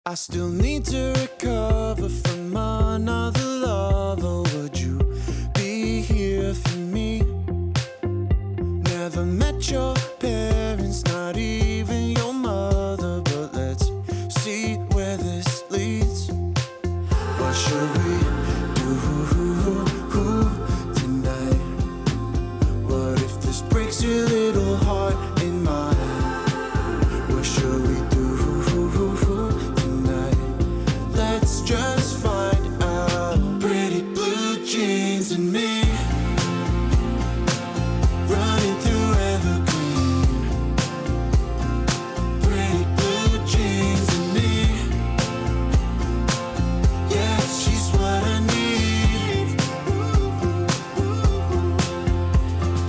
I still need to recover from another lover. Would you be here for me? Never met your parents, not even your mother. But let's see where this leads. What should we do tonight? What if this breaks your little heart in mine? What should we do? Let's just find out. Pretty blue jeans and me, running through evergreen. Pretty blue jeans and me, yeah, she's what I need.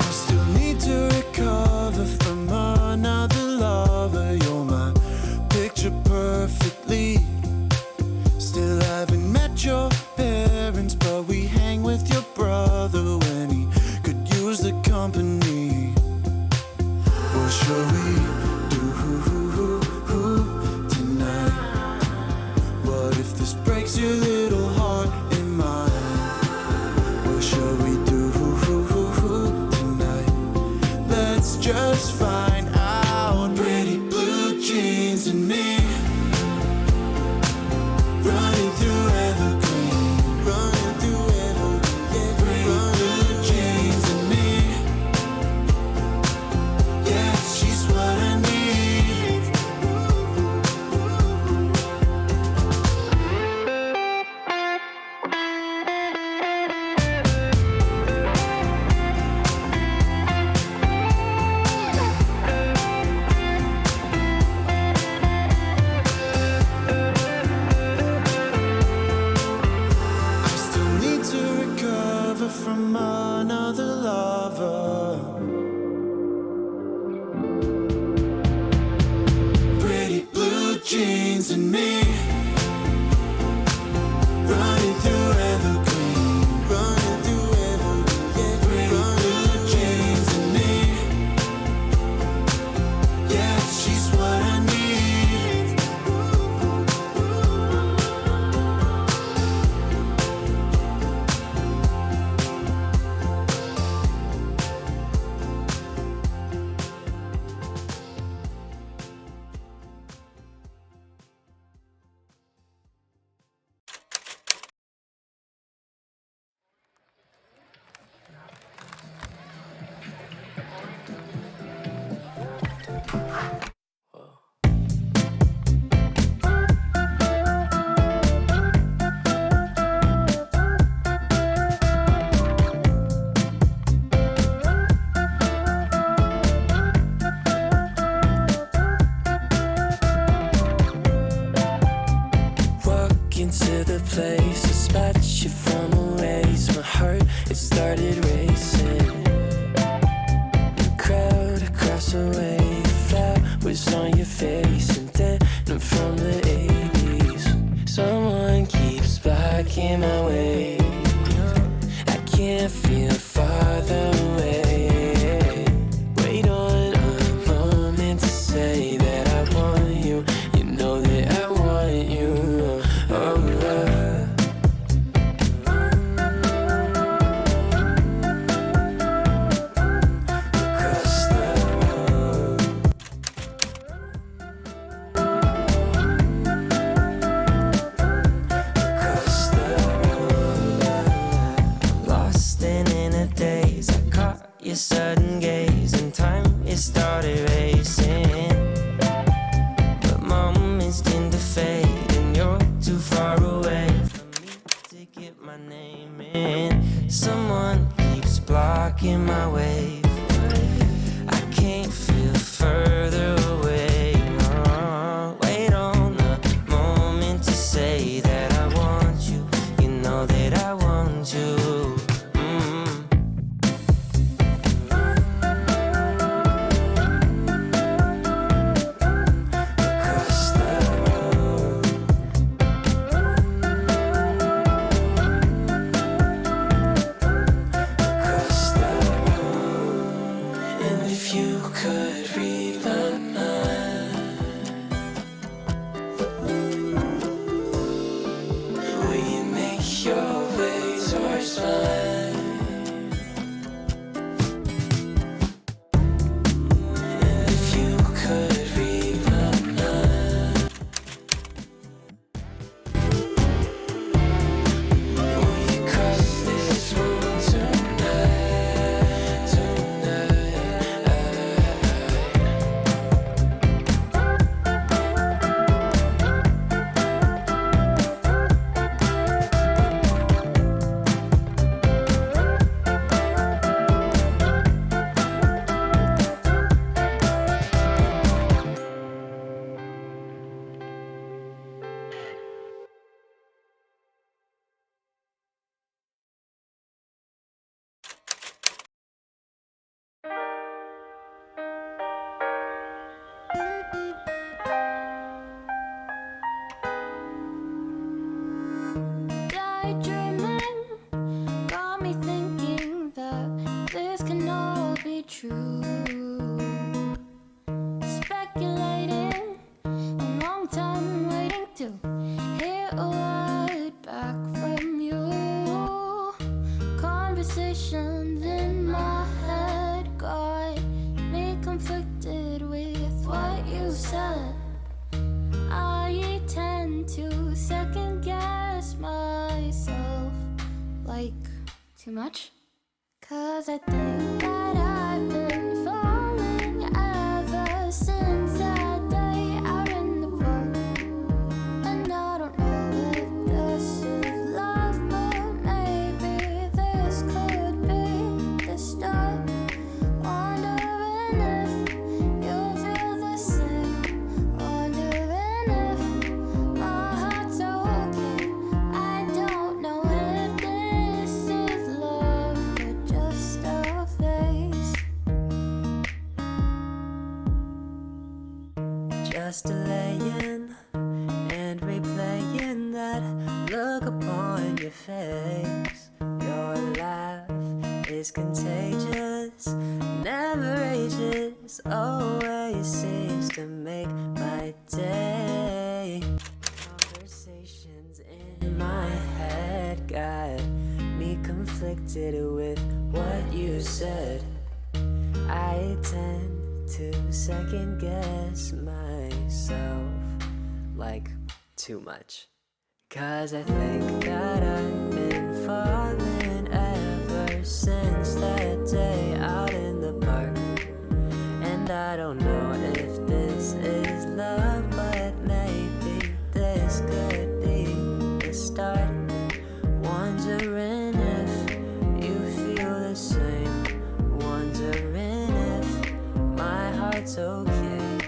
I still need to recover from another lover. You're my picture perfectly. Still haven't met your parents, but we hang with your brother when he could use the company. What should we do tonight? What if this breaks your little heart in mine? What should we do tonight? Let's just find out. Pretty blue jeans and me, running through evergreen, running through evergreen. Pretty blue jeans and me, yeah, she's what I need. I still need to recover from another lover. Pretty blue jeans and me, running through evergreen, running through evergreen. Pretty blue jeans and me, yeah, she's what I need. Walk into the place, dispatch you from a race. My heart, it started racing. The crowd across the way, flowers on your face, and denim from the 80s. Someone keeps blocking my way. I can't feel farther away. Wait on a moment to say that I want you. You know that I want you. Across the road. Across the road. Lost and in a daze, I caught your sudden gaze, and time it started racing. But moments tend to fade, and you're too far away from me to get my name in. Someone keeps blocking my way. I can't feel further away. Wait on a moment to say that I want you. You know that I want you. Across the road. Across the road. that this can all be true. Speculating, a long time waiting to hear a word back from you. Conversations in my head got me conflicted with what you said. I tend to second guess myself, like, too much? 'Cause I think that I've been falling ever since that day out in the park. And I don't know if this is love, but maybe this could be the start. Wondering if you feel the same. Wondering if my heart's okay. I don't know if this is love or just a phase. Just delaying and replaying that look upon your face. Your laugh is contagious, never ages, always seems to make my day. Conversations in my head got me conflicted with what you said. I tend to second guess myself, like, too much. 'Cause I think that I've been falling ever since that day out in the park. And I don't know if this is love, but maybe this could be the start. Wondering if you feel the same. Wondering if my heart's okay.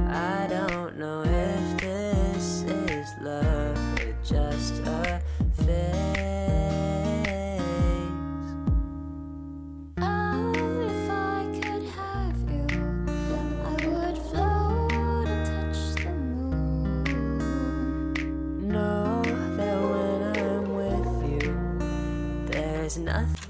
I don't know if this is love or just a phase. Oh, if I could have you, I would float and touch the moon. Know that when I'm with you, there's nothing